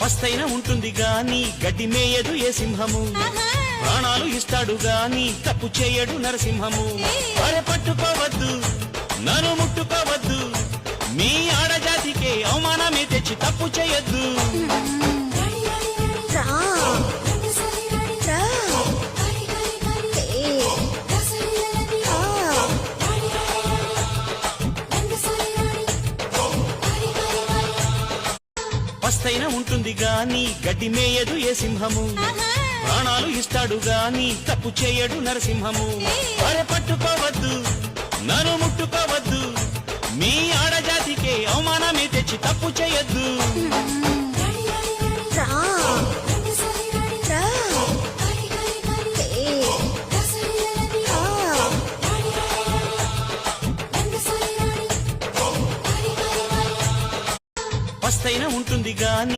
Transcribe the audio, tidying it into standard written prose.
పస్తైన ఉంటుంది గాని గడ్డి మేయదు ఏ సింహము, ప్రాణాలు ఇస్తాడు గాని తప్పు చేయడు నరసింహము. అరే పట్టుకోవద్దు నన్ను ముట్టుకోవద్దు, మీ ఆడజాతికే అవమానమే తెచ్చి తప్పు చేయొద్దు. పస్తైన ఉంటుంది గాని గడ్డి మేయదు ఏ సింహము, ప్రాణాలు ఇస్తాడు గాని తప్పు చేయడు నరసింహము. అరే పట్టుకోవద్దు నన్ను ముట్టుకోవద్దు, మీ ఆడజాతికే అవమానమే తెచ్చి తప్పు చేయొద్దు.